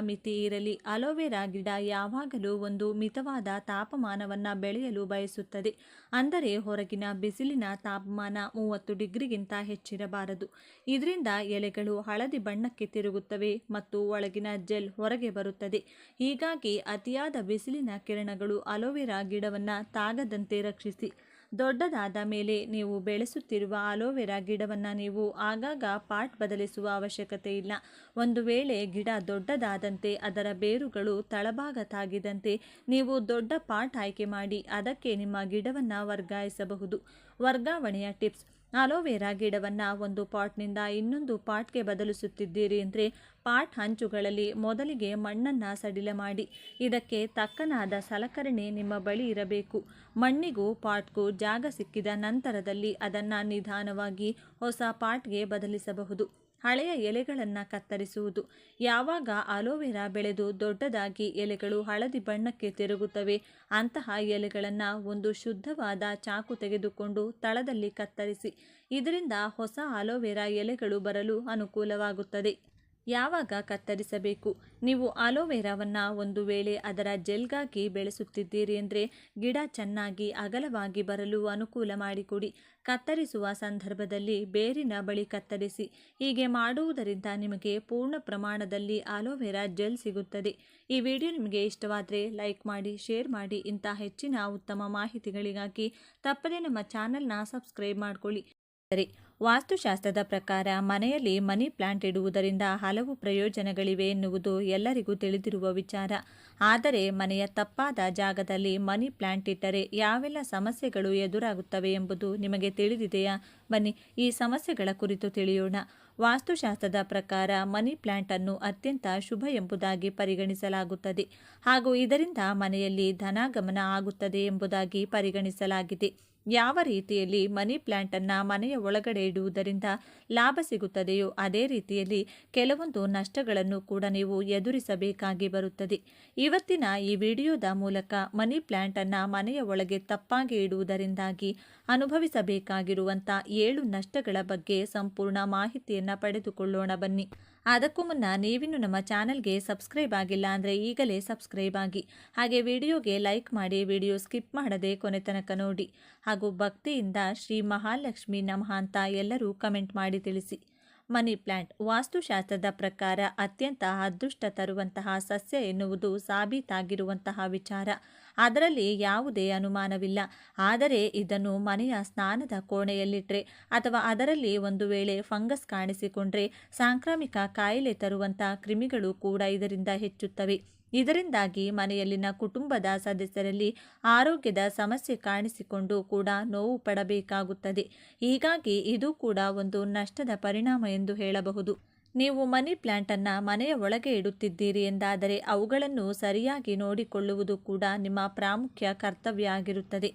ಮಿತಿ ಇರಲಿ. ಆಲೋವೆರಾ ಗಿಡ ಯಾವಾಗಲೂ ಒಂದು ಮಿತವಾದ ತಾಪಮಾನವನ್ನು ಬೆಳೆಯಲು ಬಯಸುತ್ತದೆ. ಅಂದರೆ ಹೊರಗಿನ ಬಿಸಿಲಿನ ತಾಪಮಾನ 30 ಡಿಗ್ರಿಗಿಂತ ಹೆಚ್ಚಿರಬಾರದು. ಇದರಿಂದ ಎಲೆಗಳು ಹಳದಿ ಬಣ್ಣಕ್ಕೆ ತಿರುಗುತ್ತವೆ ಮತ್ತು ಒಳಗಿನ ಜೆಲ್ ಹೊರಗೆ ಬರುತ್ತದೆ. ಹೀಗಾಗಿ ಅತಿಯಾದ ಬಿಸಿಲಿನ ಕಿರಣಗಳು ಆಲೋವೆರಾ ಗಿಡವನ್ನು ತಾಗದಂತೆ ರಕ್ಷಿಸಿ. ದೊಡ್ಡದಾದ ಮೇಲೆ ನೀವು ಬೆಳೆಸುತ್ತಿರುವ ಆಲೋವೆರಾ ಗಿಡವನ್ನು ನೀವು ಆಗಾಗ ಪಾಟ್ ಬದಲಿಸುವ ಅವಶ್ಯಕತೆ ಇಲ್ಲ. ಒಂದು ವೇಳೆ ಗಿಡ ದೊಡ್ಡದಾದಂತೆ ಅದರ ಬೇರುಗಳು ತಳಭಾಗ ತಾಗಿದಂತೆ ನೀವು ದೊಡ್ಡ ಪಾಟ್ ಆಯ್ಕೆ ಮಾಡಿ ಅದಕ್ಕೆ ನಿಮ್ಮ ಗಿಡವನ್ನು ವರ್ಗಾಯಿಸಬಹುದು. ವರ್ಗಾವಣೆಯ ಟಿಪ್ಸ್. ಆಲೋವೆರಾ ಗಿಡವನ್ನು ಒಂದು ಪಾಟ್ನಿಂದ ಇನ್ನೊಂದು ಪಾಟ್ಗೆ ಬದಲಿಸುತ್ತಿದ್ದೀರಿ ಅಂದರೆ ಪಾಟ್ ಹಂಚುಗಳಲ್ಲಿ ಮೊದಲಿಗೆ ಮಣ್ಣನ್ನು ಸಡಿಲ ಮಾಡಿ. ಇದಕ್ಕೆ ತಕ್ಕನಾದ ಸಲಕರಣೆ ನಿಮ್ಮ ಬಳಿ ಇರಬೇಕು. ಮಣ್ಣಿಗೂ ಪಾಟ್ಗೂ ಜಾಗ ಸಿಕ್ಕಿದ ನಂತರದಲ್ಲಿ ಅದನ್ನು ನಿಧಾನವಾಗಿ ಹೊಸ ಪಾಟ್ಗೆ ಬದಲಿಸಬಹುದು. ಹಳೆಯ ಎಲೆಗಳನ್ನು ಕತ್ತರಿಸುವುದು. ಯಾವಾಗ ಆಲೋವೆರಾ ಬೆಳೆದು ದೊಡ್ಡದಾಗಿ ಎಲೆಗಳು ಹಳದಿ ಬಣ್ಣಕ್ಕೆ ತಿರುಗುತ್ತವೆ ಅಂತಹ ಎಲೆಗಳನ್ನು ಒಂದು ಶುದ್ಧವಾದ ಚಾಕು ತೆಗೆದುಕೊಂಡು ತಳದಲ್ಲಿ ಕತ್ತರಿಸಿ. ಇದರಿಂದ ಹೊಸ ಆಲೋವೆರಾ ಎಲೆಗಳು ಬರಲು ಅನುಕೂಲವಾಗುತ್ತದೆ. ಯಾವಾಗ ಕತ್ತರಿಸಬೇಕು? ನೀವು ಆಲೋವೆರಾವನ್ನು ಒಂದು ವೇಳೆ ಅದರ ಜೆಲ್ಗಾಗಿ ಬೆಳೆಸುತ್ತಿದ್ದೀರಿ ಅಂದರೆ ಗಿಡ ಚೆನ್ನಾಗಿ ಅಗಲವಾಗಿ ಬರಲು ಅನುಕೂಲ ಮಾಡಿಕೊಡಿ. ಕತ್ತರಿಸುವ ಸಂದರ್ಭದಲ್ಲಿ ಬೇರಿನ ಬಳಿ ಕತ್ತರಿಸಿ. ಹೀಗೆ ಮಾಡುವುದರಿಂದ ನಿಮಗೆ ಪೂರ್ಣ ಪ್ರಮಾಣದಲ್ಲಿ ಆಲೋವೆರಾ ಜೆಲ್ ಸಿಗುತ್ತದೆ. ಈ ವಿಡಿಯೋ ನಿಮಗೆ ಇಷ್ಟವಾದರೆ ಲೈಕ್ ಮಾಡಿ, ಶೇರ್ ಮಾಡಿ. ಇಂಥ ಹೆಚ್ಚಿನ ಉತ್ತಮ ಮಾಹಿತಿಗಳಿಗಾಗಿ ತಪ್ಪದೇ ನಮ್ಮ ಚಾನಲ್ನ ಸಬ್ಸ್ಕ್ರೈಬ್ ಮಾಡಿಕೊಳ್ಳಿ. ವಾಸ್ತುಶಾಸ್ತ್ರದ ಪ್ರಕಾರ ಮನೆಯಲ್ಲಿ ಮನಿ ಪ್ಲಾಂಟ್ ಇಡುವುದರಿಂದ ಹಲವು ಪ್ರಯೋಜನಗಳಿವೆ ಎನ್ನುವುದು ಎಲ್ಲರಿಗೂ ತಿಳಿದಿರುವ ವಿಚಾರ. ಆದರೆ ಮನೆಯ ತಪ್ಪಾದ ಜಾಗದಲ್ಲಿ ಮನಿ ಪ್ಲಾಂಟ್ ಇಟ್ಟರೆ ಯಾವೆಲ್ಲ ಸಮಸ್ಯೆಗಳು ಎದುರಾಗುತ್ತವೆ ಎಂಬುದು ನಿಮಗೆ ತಿಳಿದಿದೆಯಾ? ಬನ್ನಿ ಈ ಸಮಸ್ಯೆಗಳ ಕುರಿತು ತಿಳಿಯೋಣ. ವಾಸ್ತುಶಾಸ್ತ್ರದ ಪ್ರಕಾರ ಮನಿ ಪ್ಲಾಂಟ್ ಅನ್ನು ಅತ್ಯಂತ ಶುಭ ಎಂಬುದಾಗಿ ಪರಿಗಣಿಸಲಾಗುತ್ತದೆ ಹಾಗೂ ಇದರಿಂದ ಮನೆಯಲ್ಲಿ ಧನಾಗಮನ ಆಗುತ್ತದೆ ಎಂಬುದಾಗಿ ಪರಿಗಣಿಸಲಾಗಿದೆ. ಯಾವ ರೀತಿಯಲ್ಲಿ ಮನಿ ಪ್ಲಾಂಟ್ ಅನ್ನು ಮನೆಯ ಒಳಗಡೆ ಇಡುವುದರಿಂದ ಲಾಭ ಸಿಗುತ್ತದೆಯೋ ಅದೇ ರೀತಿಯಲ್ಲಿ ಕೆಲವೊಂದು ನಷ್ಟಗಳನ್ನು ಕೂಡ ನೀವು ಎದುರಿಸಬೇಕಾಗಿ ಬರುತ್ತದೆ. ಇವತ್ತಿನ ಈ ವಿಡಿಯೋದ ಮೂಲಕ ಮನಿ ಪ್ಲಾಂಟ್ ಅನ್ನು ಮನೆಯ ಒಳಗೆ ತಪ್ಪಾಗಿ ಇಡುವುದರಿಂದಾಗಿ ಅನುಭವಿಸಬೇಕಾಗಿರುವಂಥ 7 ನಷ್ಟಗಳ ಬಗ್ಗೆ ಸಂಪೂರ್ಣ ಮಾಹಿತಿಯನ್ನು ಪಡೆದುಕೊಳ್ಳೋಣ ಬನ್ನಿ. ಅದಕ್ಕೂ ಮುನ್ನ ನೀವಿನ್ನು ನಮ್ಮ ಚಾನಲ್ಗೆ ಸಬ್ಸ್ಕ್ರೈಬ್ ಆಗಿಲ್ಲ ಅಂದರೆ ಈಗಲೇ ಸಬ್ಸ್ಕ್ರೈಬ್ ಆಗಿ, ಹಾಗೆ ವಿಡಿಯೋಗೆ ಲೈಕ್ ಮಾಡಿ, ವಿಡಿಯೋ ಸ್ಕಿಪ್ ಮಾಡದೆ ಕೊನೆ ತನಕ ನೋಡಿ, ಹಾಗೂ ಭಕ್ತಿಯಿಂದ ಶ್ರೀ ಮಹಾಲಕ್ಷ್ಮಿ ನಮಃ ಅಂತ ಎಲ್ಲರೂ ಕಮೆಂಟ್ ಮಾಡಿ ತಿಳಿಸಿ. ಮನಿ ಪ್ಲಾಂಟ್ ವಾಸ್ತುಶಾಸ್ತ್ರದ ಪ್ರಕಾರ ಅತ್ಯಂತ ಅದೃಷ್ಟ ತರುವಂತಹ ಸಸ್ಯ ಎನ್ನುವುದು ಸಾಬೀತಾಗಿರುವಂತಹ ವಿಚಾರ. ಅದರಲ್ಲಿ ಯಾವುದೇ ಅನುಮಾನವಿಲ್ಲ. ಆದರೆ ಇದನ್ನು ಮನೆಯ ಸ್ನಾನದ ಕೋಣೆಯಲ್ಲಿಟ್ಟರೆ ಅಥವಾ ಅದರಲ್ಲಿ ಒಂದು ವೇಳೆ ಫಂಗಸ್ ಕಾಣಿಸಿಕೊಂಡ್ರೆ ಸಾಂಕ್ರಾಮಿಕ ಕಾಯಿಲೆ ತರುವಂಥ ಕ್ರಿಮಿಗಳು ಕೂಡ ಇದರಿಂದ ಹೆಚ್ಚುತ್ತವೆ. ಇದರಿಂದಾಗಿ ಮನೆಯಲ್ಲಿನ ಕುಟುಂಬದ ಸದಸ್ಯರಲ್ಲಿ ಆರೋಗ್ಯದ ಸಮಸ್ಯೆ ಕಾಣಿಸಿಕೊಂಡು ಕೂಡ ನೋವು ಪಡಬೇಕಾಗುತ್ತದೆ. ಹೀಗಾಗಿ ಇದು ಕೂಡ ಒಂದು ನಷ್ಟದ ಪರಿಣಾಮ ಎಂದು ಹೇಳಬಹುದು. ನೀವು ಮನಿ ಪ್ಲಾಂಟ್ ಅನ್ನು ಮನೆಯ ಒಳಗೆ ಇಡುತ್ತಿದ್ದೀರಿ ಎಂದಾದರೆ ಅವುಗಳನ್ನು ಸರಿಯಾಗಿ ನೋಡಿಕೊಳ್ಳುವುದು ಕೂಡ ನಿಮ್ಮ ಪ್ರಾಮುಖ್ಯ ಕರ್ತವ್ಯ ಆಗಿರುತ್ತದೆ.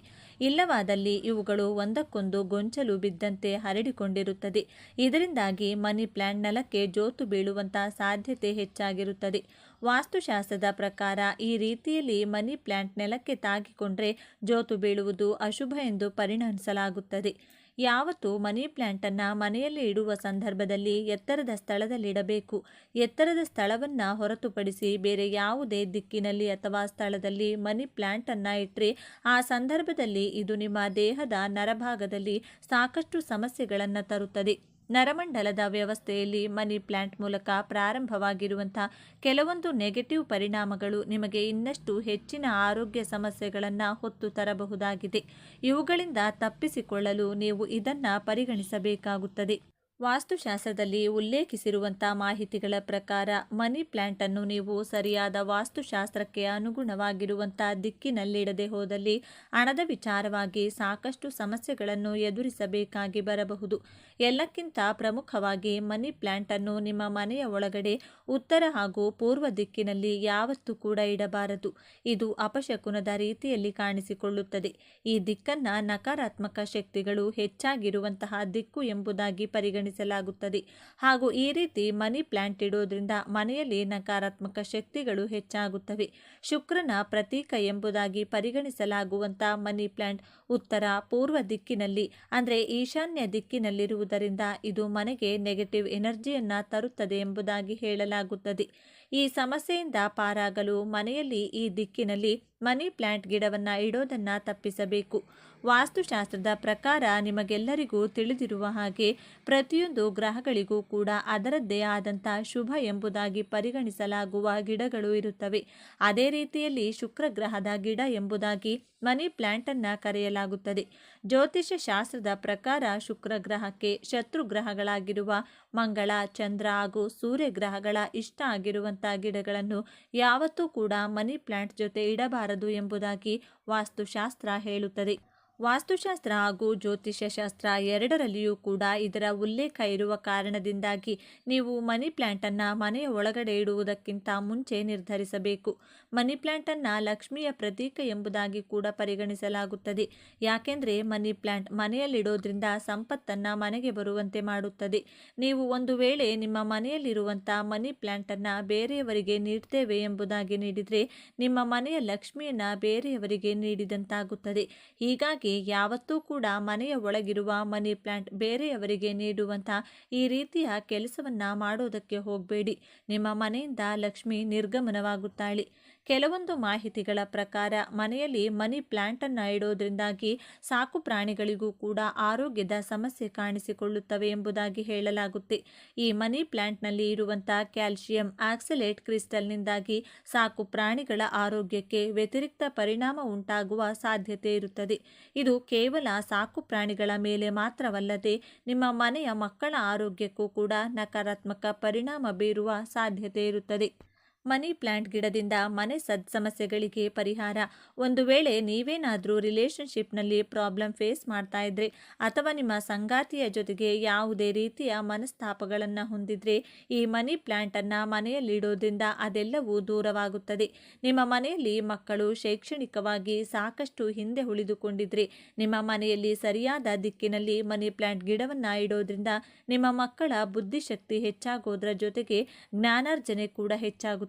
ಇಲ್ಲವಾದಲ್ಲಿ ಇವುಗಳು ಒಂದಕ್ಕೊಂದು ಗೊಂಚಲು ಬಿದ್ದಂತೆ ಹರಡಿಕೊಂಡಿರುತ್ತದೆ. ಇದರಿಂದಾಗಿ ಮನಿ ಪ್ಲಾಂಟ್ ನೆಲಕ್ಕೆ ಜೋತು ಬೀಳುವಂಥ ಸಾಧ್ಯತೆ ಹೆಚ್ಚಾಗಿರುತ್ತದೆ. ವಾಸ್ತುಶಾಸ್ತ್ರದ ಪ್ರಕಾರ ಈ ರೀತಿಯಲ್ಲಿ ಮನಿ ಪ್ಲಾಂಟ್ ನೆಲಕ್ಕೆ ತಾಗಿಕೊಂಡ್ರೆ ಜೋತು ಬೀಳುವುದು ಅಶುಭ ಎಂದು ಪರಿಗಣಿಸಲಾಗುತ್ತದೆ. ಯಾವತ್ತು ಮನಿ ಪ್ಲಾಂಟನ್ನು ಮನೆಯಲ್ಲಿ ಇಡುವ ಸಂದರ್ಭದಲ್ಲಿ ಎತ್ತರದ ಸ್ಥಳದಲ್ಲಿಡಬೇಕು. ಎತ್ತರದ ಸ್ಥಳವನ್ನು ಹೊರತುಪಡಿಸಿ ಬೇರೆ ಯಾವುದೇ ದಿಕ್ಕಿನಲ್ಲಿ ಅಥವಾ ಸ್ಥಳದಲ್ಲಿ ಮನಿ ಪ್ಲಾಂಟನ್ನು ಇಟ್ಟರೆ ಆ ಸಂದರ್ಭದಲ್ಲಿ ಇದು ನಿಮ್ಮ ದೇಹದ ನರಭಾಗದಲ್ಲಿ ಸಾಕಷ್ಟು ಸಮಸ್ಯೆಗಳನ್ನು ತರುತ್ತದೆ. ನರಮಂಡಲದ ವ್ಯವಸ್ಥೆಯಲ್ಲಿ ಮನಿ ಪ್ಲಾಂಟ್ ಮೂಲಕ ಪ್ರಾರಂಭವಾಗಿರುವಂಥ ಕೆಲವೊಂದು ನೆಗೆಟಿವ್ ಪರಿಣಾಮಗಳು ನಿಮಗೆ ಇನ್ನಷ್ಟು ಹೆಚ್ಚಿನ ಆರೋಗ್ಯ ಸಮಸ್ಯೆಗಳನ್ನು ಹೊತ್ತು ತರಬಹುದಾಗಿದೆ. ಇವುಗಳಿಂದ ತಪ್ಪಿಸಿಕೊಳ್ಳಲು ನೀವು ಇದನ್ನು ಪರಿಗಣಿಸಬೇಕಾಗುತ್ತದೆ. ವಾಸ್ತುಶಾಸ್ತ್ರದಲ್ಲಿ ಉಲ್ಲೇಖಿಸಿರುವಂಥ ಮಾಹಿತಿಗಳ ಪ್ರಕಾರ ಮನಿ ಪ್ಲಾಂಟ್ ಅನ್ನು ನೀವು ಸರಿಯಾದ ವಾಸ್ತುಶಾಸ್ತ್ರಕ್ಕೆ ಅನುಗುಣವಾಗಿರುವಂಥ ದಿಕ್ಕಿನಲ್ಲಿಡದೆ ಹೋದಲ್ಲಿ ಹಣದ ವಿಚಾರವಾಗಿ ಸಾಕಷ್ಟು ಸಮಸ್ಯೆಗಳನ್ನು ಎದುರಿಸಬೇಕಾಗಿ ಬರಬಹುದು. ಎಲ್ಲಕ್ಕಿಂತ ಪ್ರಮುಖವಾಗಿ ಮನಿ ಪ್ಲಾಂಟ್ ಅನ್ನು ನಿಮ್ಮ ಮನೆಯ ಒಳಗಡೆ ಉತ್ತರ ಹಾಗೂ ಪೂರ್ವ ದಿಕ್ಕಿನಲ್ಲಿ ಯಾವತ್ತೂ ಕೂಡ ಇಡಬಾರದು. ಇದು ಅಪಶಕುನದ ರೀತಿಯಲ್ಲಿ ಕಾಣಿಸಿಕೊಳ್ಳುತ್ತದೆ. ಈ ದಿಕ್ಕನ್ನು ನಕಾರಾತ್ಮಕ ಶಕ್ತಿಗಳು ಹೆಚ್ಚಾಗಿರುವಂತಹ ದಿಕ್ಕು ಎಂಬುದಾಗಿ ಪರಿಗಣಿಸಲಾಗುತ್ತದೆ. ಹಾಗೂ ಈ ರೀತಿ ಮನಿ ಪ್ಲಾಂಟ್ ಇಡೋದ್ರಿಂದ ಮನೆಯಲ್ಲಿ ನಕಾರಾತ್ಮಕ ಶಕ್ತಿಗಳು ಹೆಚ್ಚಾಗುತ್ತವೆ. ಶುಕ್ರನ ಪ್ರತೀಕ ಎಂಬುದಾಗಿ ಪರಿಗಣಿಸಲಾಗುವಂಥ ಮನಿ ಪ್ಲಾಂಟ್ ಉತ್ತರ ಪೂರ್ವ ದಿಕ್ಕಿನಲ್ಲಿ ಅಂದರೆ ಈಶಾನ್ಯ ದಿಕ್ಕಿನಲ್ಲಿರುವುದರಿಂದ ಇದು ಮನೆಗೆ ನೆಗೆಟಿವ್ ಎನರ್ಜಿಯನ್ನು ತರುತ್ತದೆ ಎಂಬುದಾಗಿ ಹೇಳಲಾಗುತ್ತದೆ. ಈ ಸಮಸ್ಯೆಯಿಂದ ಪಾರಾಗಲು ಮನೆಯಲ್ಲಿ ಈ ದಿಕ್ಕಿನಲ್ಲಿ ಮನಿ ಪ್ಲಾಂಟ್ ಗಿಡವನ್ನು ಇಡೋದನ್ನು ತಪ್ಪಿಸಬೇಕು. ವಾಸ್ತುಶಾಸ್ತ್ರದ ಪ್ರಕಾರ ನಿಮಗೆಲ್ಲರಿಗೂ ತಿಳಿದಿರುವ ಹಾಗೆ ಪ್ರತಿಯೊಂದು ಗ್ರಹಗಳಿಗೂ ಕೂಡ ಅದರದ್ದೇ ಆದಂಥ ಶುಭ ಎಂಬುದಾಗಿ ಪರಿಗಣಿಸಲಾಗುವ ಗಿಡಗಳು ಇರುತ್ತವೆ. ಅದೇ ರೀತಿಯಲ್ಲಿ ಶುಕ್ರ ಗ್ರಹದ ಗಿಡ ಎಂಬುದಾಗಿ ಮನಿ ಪ್ಲಾಂಟನ್ನು ಕರೆಯಲಾಗುತ್ತದೆ. ಜ್ಯೋತಿಷ್ಯ ಶಾಸ್ತ್ರದ ಪ್ರಕಾರ ಶುಕ್ರ ಗ್ರಹಕ್ಕೆ ಶತ್ರು ಗ್ರಹಗಳಾಗಿರುವ ಮಂಗಳ, ಚಂದ್ರ ಹಾಗೂ ಸೂರ್ಯ ಗ್ರಹಗಳ ಇಷ್ಟ ಆಗಿರುವಂಥ ಗಿಡಗಳನ್ನು ಯಾವತ್ತೂ ಕೂಡ ಮನಿ ಪ್ಲಾಂಟ್ ಜೊತೆ ಇಡಬಾರದು ಎಂಬುದಾಗಿ ವಾಸ್ತುಶಾಸ್ತ್ರ ಹೇಳುತ್ತದೆ. ವಾಸ್ತುಶಾಸ್ತ್ರ ಹಾಗೂ ಜ್ಯೋತಿಷ್ಯ ಶಾಸ್ತ್ರ ಎರಡರಲ್ಲಿಯೂ ಕೂಡ ಇದರ ಉಲ್ಲೇಖ ಇರುವ ಕಾರಣದಿಂದಾಗಿ ನೀವು ಮನಿ ಪ್ಲಾಂಟನ್ನು ಮನೆಯ ಒಳಗಡೆ ಇಡುವುದಕ್ಕಿಂತ ಮುಂಚೆ ನಿರ್ಧರಿಸಬೇಕು. ಮನಿ ಪ್ಲಾಂಟನ್ನು ಲಕ್ಷ್ಮಿಯ ಪ್ರತೀಕ ಎಂಬುದಾಗಿ ಕೂಡ ಪರಿಗಣಿಸಲಾಗುತ್ತದೆ. ಯಾಕೆಂದರೆ ಮನಿ ಪ್ಲಾಂಟ್ ಮನೆಯಲ್ಲಿಡೋದ್ರಿಂದ ಸಂಪತ್ತನ್ನು ಮನೆಗೆ ಬರುವಂತೆ ಮಾಡುತ್ತದೆ. ನೀವು ಒಂದು ವೇಳೆ ನಿಮ್ಮ ಮನೆಯಲ್ಲಿರುವಂಥ ಮನಿ ಪ್ಲಾಂಟನ್ನು ಬೇರೆಯವರಿಗೆ ನೀಡ್ತೇವೆ ಎಂಬುದಾಗಿ ನೀಡಿದರೆ ನಿಮ್ಮ ಮನೆಯ ಲಕ್ಷ್ಮಿಯನ್ನು ಬೇರೆಯವರಿಗೆ ನೀಡಿದಂತಾಗುತ್ತದೆ. ಹೀಗಾಗಿ ಹಾಗೆ ಯಾವತ್ತೂ ಕೂಡ ಮನೆಯ ಒಳಗಿರುವ ಮನಿ ಪ್ಲಾಂಟ್ ಬೇರೆಯವರಿಗೆ ನೀಡುವಂಥ ಈ ರೀತಿಯ ಕೆಲಸವನ್ನು ಮಾಡೋದಕ್ಕೆ ಹೋಗಬೇಡಿ. ನಿಮ್ಮ ಮನೆಯಿಂದ ಲಕ್ಷ್ಮಿ ನಿರ್ಗಮನವಾಗುತ್ತಾಳೆ. ಕೆಲವೊಂದು ಮಾಹಿತಿಗಳ ಪ್ರಕಾರ ಮನೆಯಲ್ಲಿ ಮನಿ ಪ್ಲಾಂಟನ್ನು ಇಡೋದ್ರಿಂದಾಗಿ ಸಾಕು ಪ್ರಾಣಿಗಳಿಗೂ ಕೂಡ ಆರೋಗ್ಯದ ಸಮಸ್ಯೆ ಕಾಣಿಸಿಕೊಳ್ಳುತ್ತವೆ ಎಂಬುದಾಗಿ ಹೇಳಲಾಗುತ್ತೆ. ಈ ಮನಿ ಪ್ಲಾಂಟ್ನಲ್ಲಿ ಇರುವಂಥ ಕ್ಯಾಲ್ಸಿಯಂ ಆಕ್ಸಲೇಟ್ ಕ್ರಿಸ್ಟಲ್ನಿಂದಾಗಿ ಸಾಕು ಪ್ರಾಣಿಗಳ ಆರೋಗ್ಯಕ್ಕೆ ವ್ಯತಿರಿಕ್ತ ಪರಿಣಾಮ ಉಂಟಾಗುವ ಸಾಧ್ಯತೆ ಇರುತ್ತದೆ. ಇದು ಕೇವಲ ಸಾಕು ಪ್ರಾಣಿಗಳ ಮೇಲೆ ಮಾತ್ರವಲ್ಲದೆ ನಿಮ್ಮ ಮನೆಯ ಮಕ್ಕಳ ಆರೋಗ್ಯಕ್ಕೂ ಕೂಡ ನಕಾರಾತ್ಮಕ ಪರಿಣಾಮ ಬೀರುವ ಸಾಧ್ಯತೆ ಇರುತ್ತದೆ. ಮನಿ ಪ್ಲಾಂಟ್ ಗಿಡದಿಂದ ಮನೆ ಸಮಸ್ಯೆಗಳಿಗೆ ಪರಿಹಾರ. ಒಂದು ವೇಳೆ ನೀವೇನಾದರೂ ರಿಲೇಷನ್ಶಿಪ್ನಲ್ಲಿ ಪ್ರಾಬ್ಲಮ್ ಫೇಸ್ ಮಾಡ್ತಾ ಇದ್ರೆ ಅಥವಾ ನಿಮ್ಮ ಸಂಗಾತಿಯ ಜೊತೆಗೆ ಯಾವುದೇ ರೀತಿಯ ಮನಸ್ತಾಪಗಳನ್ನು ಹೊಂದಿದ್ರೆ ಈ ಮನಿ ಪ್ಲಾಂಟನ್ನು ಮನೆಯಲ್ಲಿಡೋದ್ರಿಂದ ಅದೆಲ್ಲವೂ ದೂರವಾಗುತ್ತದೆ. ನಿಮ್ಮ ಮನೆಯಲ್ಲಿ ಮಕ್ಕಳು ಶೈಕ್ಷಣಿಕವಾಗಿ ಸಾಕಷ್ಟು ಹಿಂದೆ ಉಳಿದುಕೊಂಡಿದ್ರೆ ನಿಮ್ಮ ಮನೆಯಲ್ಲಿ ಸರಿಯಾದ ದಿಕ್ಕಿನಲ್ಲಿ ಮನಿ ಪ್ಲಾಂಟ್ ಗಿಡವನ್ನು ಇಡೋದ್ರಿಂದ ನಿಮ್ಮ ಮಕ್ಕಳ ಬುದ್ಧಿಶಕ್ತಿ ಹೆಚ್ಚಾಗೋದ್ರ ಜೊತೆಗೆ ಜ್ಞಾನಾರ್ಜನೆ ಕೂಡ ಹೆಚ್ಚಾಗುತ್ತದೆ.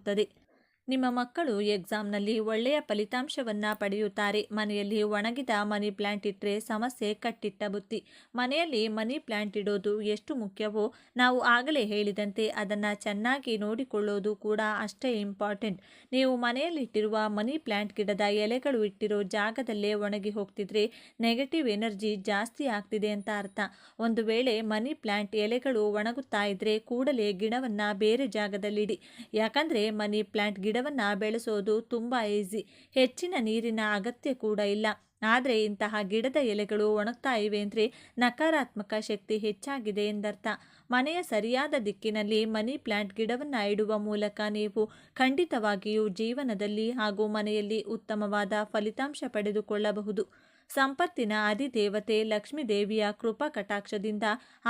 ನಿಮ್ಮ ಮಕ್ಕಳು ಎಕ್ಸಾಮ್ನಲ್ಲಿ ಒಳ್ಳೆಯ ಫಲಿತಾಂಶವನ್ನು ಪಡೆಯುತ್ತಾರೆ. ಮನೆಯಲ್ಲಿ ಒಣಗಿದ ಮನಿ ಪ್ಲಾಂಟ್ ಇಟ್ಟರೆ ಸಮಸ್ಯೆ ಕಟ್ಟಿಟ್ಟ ಬುತ್ತಿ. ಮನೆಯಲ್ಲಿ ಮನಿ ಪ್ಲಾಂಟ್ ಇಡೋದು ಎಷ್ಟು ಮುಖ್ಯವೋ ನಾವು ಆಗಲೇ ಹೇಳಿದಂತೆ ಅದನ್ನು ಚೆನ್ನಾಗಿ ನೋಡಿಕೊಳ್ಳೋದು ಕೂಡ ಅಷ್ಟೇ ಇಂಪಾರ್ಟೆಂಟ್. ನೀವು ಮನೆಯಲ್ಲಿಟ್ಟಿರುವ ಮನಿ ಪ್ಲಾಂಟ್ ಗಿಡದ ಎಲೆಗಳು ಇಟ್ಟಿರೋ ಜಾಗದಲ್ಲೇ ಒಣಗಿ ಹೋಗ್ತಿದ್ರೆ ನೆಗೆಟಿವ್ ಎನರ್ಜಿ ಜಾಸ್ತಿ ಆಗ್ತಿದೆ ಅಂತ ಅರ್ಥ. ಒಂದು ವೇಳೆ ಮನಿ ಪ್ಲಾಂಟ್ ಎಲೆಗಳು ಒಣಗುತ್ತಾ ಇದ್ರೆ ಕೂಡಲೇ ಗಿಡವನ್ನು ಬೇರೆ ಜಾಗದಲ್ಲಿಡಿ. ಯಾಕಂದರೆ ಮನಿ ಪ್ಲಾಂಟ್ ಗಿಡವನ್ನು ಬೆಳೆಸೋದು ತುಂಬ ಈಸಿ, ಹೆಚ್ಚಿನ ನೀರಿನ ಅಗತ್ಯ ಕೂಡ ಇಲ್ಲ. ಆದರೆ ಇಂತಹ ಗಿಡದ ಎಲೆಗಳು ಒಣಗ್ತಾ ಇವೆ ಅಂದರೆ ನಕಾರಾತ್ಮಕ ಶಕ್ತಿ ಹೆಚ್ಚಾಗಿದೆ ಎಂದರ್ಥ. ಮನೆಯ ಸರಿಯಾದ ದಿಕ್ಕಿನಲ್ಲಿ ಮನಿ ಪ್ಲಾಂಟ್ ಗಿಡವನ್ನು ಇಡುವ ಮೂಲಕ ನೀವು ಖಂಡಿತವಾಗಿಯೂ ಜೀವನದಲ್ಲಿ ಹಾಗೂ ಮನೆಯಲ್ಲಿ ಉತ್ತಮವಾದ ಫಲಿತಾಂಶ ಪಡೆದುಕೊಳ್ಳಬಹುದು. ಸಂಪತ್ತಿನ ಅಧಿದೇವತೆ ಲಕ್ಷ್ಮೀ ದೇವಿಯ ಕೃಪಾ ಕಟಾಕ್ಷದಿಂದ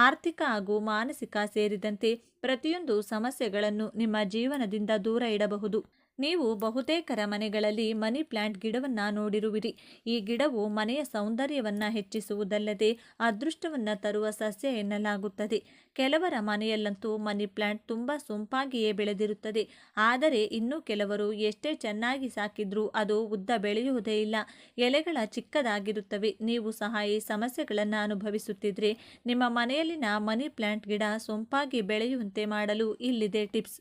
ಆರ್ಥಿಕ ಹಾಗೂ ಮಾನಸಿಕ ಸೇರಿದಂತೆ ಪ್ರತಿಯೊಂದು ಸಮಸ್ಯೆಗಳನ್ನು ನಿಮ್ಮ ಜೀವನದಿಂದ ದೂರ ಇಡಬಹುದು. ನೀವು ಬಹುತೇಕರ ಮನೆಗಳಲ್ಲಿ ಮನಿ ಪ್ಲಾಂಟ್ ಗಿಡವನ್ನು ನೋಡಿರುವಿರಿ. ಈ ಗಿಡವು ಮನೆಯ ಸೌಂದರ್ಯವನ್ನು ಹೆಚ್ಚಿಸುವುದಲ್ಲದೆ ಅದೃಷ್ಟವನ್ನು ತರುವ ಸಸ್ಯ ಎನ್ನಲಾಗುತ್ತದೆ. ಕೆಲವರ ಮನೆಯಲ್ಲಂತೂ ಮನಿ ಪ್ಲಾಂಟ್ ತುಂಬ ಸೊಂಪಾಗಿಯೇ ಬೆಳೆದಿರುತ್ತದೆ. ಆದರೆ ಇನ್ನು ಕೆಲವರು ಎಷ್ಟೇ ಚೆನ್ನಾಗಿ ಸಾಕಿದ್ರೂ ಅದು ಉದ್ದ ಬೆಳೆಯುವುದೇ ಇಲ್ಲ, ಎಲೆಗಳ ಚಿಕ್ಕದಾಗಿರುತ್ತವೆ. ನೀವು ಸಹ ಈ ಸಮಸ್ಯೆಗಳನ್ನು ಅನುಭವಿಸುತ್ತಿದ್ರೆ ನಿಮ್ಮ ಮನೆಯಲ್ಲಿನ ಮನಿ ಪ್ಲಾಂಟ್ ಗಿಡ ಸೊಂಪಾಗಿ ಬೆಳೆಯುವಂತೆ ಮಾಡಲು ಇಲ್ಲಿದೆ ಟಿಪ್ಸ್.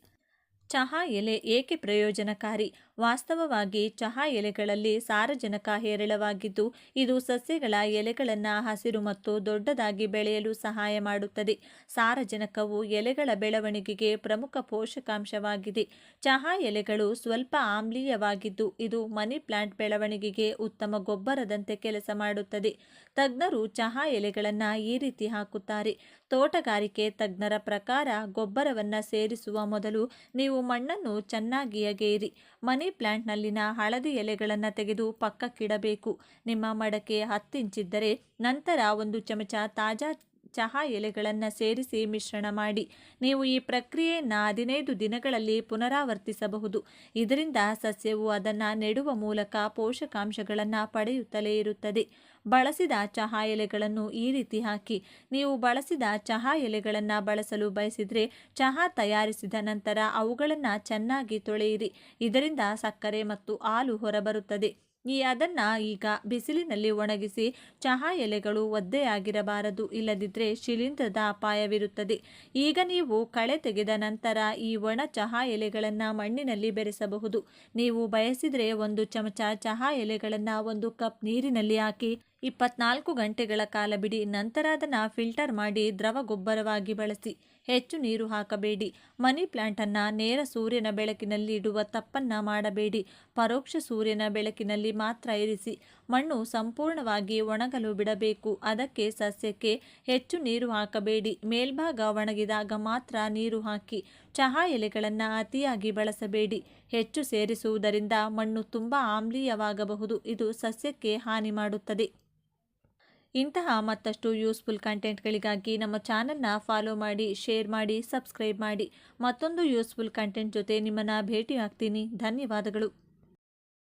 ಚಹಾ ಎಲೆ ಏಕೆ ಪ್ರಯೋಜನಕಾರಿ? ವಾಸ್ತವವಾಗಿ ಚಹಾ ಎಲೆಗಳಲ್ಲಿ ಸಾರಜನಕ ಹೇರಳವಾಗಿದ್ದು ಇದು ಸಸ್ಯಗಳ ಎಲೆಗಳನ್ನು ಹಸಿರು ಮತ್ತು ದೊಡ್ಡದಾಗಿ ಬೆಳೆಯಲು ಸಹಾಯ ಮಾಡುತ್ತದೆ. ಸಾರಜನಕವು ಎಲೆಗಳ ಬೆಳವಣಿಗೆಗೆ ಪ್ರಮುಖ ಪೋಷಕಾಂಶವಾಗಿದೆ. ಚಹಾ ಎಲೆಗಳು ಸ್ವಲ್ಪ ಆಮ್ಲೀಯವಾಗಿದ್ದು ಇದು ಮನಿ ಪ್ಲಾಂಟ್ ಬೆಳವಣಿಗೆಗೆ ಉತ್ತಮ ಗೊಬ್ಬರದಂತೆ ಕೆಲಸ ಮಾಡುತ್ತದೆ. ತಜ್ಞರು ಚಹಾ ಎಲೆಗಳನ್ನು ಈ ರೀತಿ ಹಾಕುತ್ತಾರೆ. ತೋಟಗಾರಿಕೆ ತಜ್ಞರ ಪ್ರಕಾರ ಗೊಬ್ಬರವನ್ನು ಸೇರಿಸುವ ಮೊದಲು ನೀವು ಮಣ್ಣನ್ನು ಚೆನ್ನಾಗಿ ಅಗೆಯಿರಿ. ಮನಿ ಪ್ಲಾಂಟ್ನಲ್ಲಿನ ಹಳದಿ ಎಲೆಗಳನ್ನು ತೆಗೆದು ಪಕ್ಕಕ್ಕಿಡಬೇಕು. ನಿಮ್ಮ ಮಡಕೆ 10 ಇಂಚಿದ್ದರೆ ನಂತರ 1 ಚಮಚ ತಾಜಾ ಚಹಾ ಎಲೆಗಳನ್ನು ಸೇರಿಸಿ ಮಿಶ್ರಣ ಮಾಡಿ. ನೀವು ಈ ಪ್ರಕ್ರಿಯೆಯನ್ನು 15 ದಿನಗಳಲ್ಲಿ ಪುನರಾವರ್ತಿಸಬಹುದು. ಇದರಿಂದ ಸಸ್ಯವು ಅದನ್ನು ನೆಡುವ ಮೂಲಕ ಪೋಷಕಾಂಶಗಳನ್ನು ಪಡೆಯುತ್ತಲೇ ಇರುತ್ತದೆ. ಬಳಸಿದ ಚಹಾ ಎಲೆಗಳನ್ನು ಈ ರೀತಿ ಹಾಕಿ. ನೀವು ಬಳಸಿದ ಚಹಾ ಎಲೆಗಳನ್ನು ಬಳಸಲು ಬಯಸಿದರೆ ಚಹಾ ತಯಾರಿಸಿದ ನಂತರ ಅವುಗಳನ್ನು ಚೆನ್ನಾಗಿ ತೊಳೆಯಿರಿ. ಇದರಿಂದ ಸಕ್ಕರೆ ಮತ್ತು ಹಾಲು ಹೊರಬರುತ್ತದೆ. ಅದನ್ನು ಈಗ ಬಿಸಿಲಿನಲ್ಲಿ ಒಣಗಿಸಿ. ಚಹಾ ಎಲೆಗಳು ಒದ್ದೆಯಾಗಿರಬಾರದು, ಇಲ್ಲದಿದ್ದರೆ ಶಿಲೀಂಧ್ರದ ಅಪಾಯವಿರುತ್ತದೆ. ಈಗ ನೀವು ಕಳೆ ತೆಗೆದ ನಂತರ ಈ ಒಣ ಚಹಾ ಎಲೆಗಳನ್ನು ಮಣ್ಣಿನಲ್ಲಿ ಬೆರೆಸಬಹುದು. ನೀವು ಬಯಸಿದರೆ 1 ಚಮಚ ಚಹಾ ಎಲೆಗಳನ್ನು 1 ಕಪ್ ನೀರಿನಲ್ಲಿ ಹಾಕಿ 24 ಗಂಟೆಗಳ ಕಾಲ ಬಿಡಿ. ನಂತರ ಅದನ್ನು ಫಿಲ್ಟರ್ ಮಾಡಿ ದ್ರವ ಗೊಬ್ಬರವಾಗಿ ಬಳಸಿ. ಹೆಚ್ಚು ನೀರು ಹಾಕಬೇಡಿ. ಮನಿ ಪ್ಲಾಂಟನ್ನು ನೇರ ಸೂರ್ಯನ ಬೆಳಕಿನಲ್ಲಿ ಇಡುವ ತಪ್ಪನ್ನು ಮಾಡಬೇಡಿ. ಪರೋಕ್ಷ ಸೂರ್ಯನ ಬೆಳಕಿನಲ್ಲಿ ಮಾತ್ರ ಇರಿಸಿ. ಮಣ್ಣು ಸಂಪೂರ್ಣವಾಗಿ ಒಣಗಲು ಬಿಡಬೇಕು. ಅದಕ್ಕೆ ಸಸ್ಯಕ್ಕೆ ಹೆಚ್ಚು ನೀರು ಹಾಕಬೇಡಿ. ಮೇಲ್ಭಾಗ ಒಣಗಿದಾಗ ಮಾತ್ರ ನೀರು ಹಾಕಿ. ಚಹಾ ಎಲೆಗಳನ್ನು ಅತಿಯಾಗಿ ಬಳಸಬೇಡಿ. ಹೆಚ್ಚು ಸೇರಿಸುವುದರಿಂದ ಮಣ್ಣು ತುಂಬ ಆಮ್ಲೀಯವಾಗಬಹುದು. ಇದು ಸಸ್ಯಕ್ಕೆ ಹಾನಿ ಮಾಡುತ್ತದೆ. ಇಂತಹ ಮತ್ತಷ್ಟು ಯೂಸ್ಫುಲ್ ಕಂಟೆಂಟ್ಗಳಿಗಾಗಿ ನಮ್ಮ ಚಾನಲ್ನ ಫಾಲೋ ಮಾಡಿ, ಶೇರ್ ಮಾಡಿ, ಸಬ್ಸ್ಕ್ರೈಬ್ ಮಾಡಿ. ಮತ್ತೊಂದು ಯೂಸ್ಫುಲ್ ಕಂಟೆಂಟ್ ಜೊತೆ ನಿಮ್ಮನ್ನು ಭೇಟಿ ಆಗ್ತೀನಿ. ಧನ್ಯವಾದಗಳು.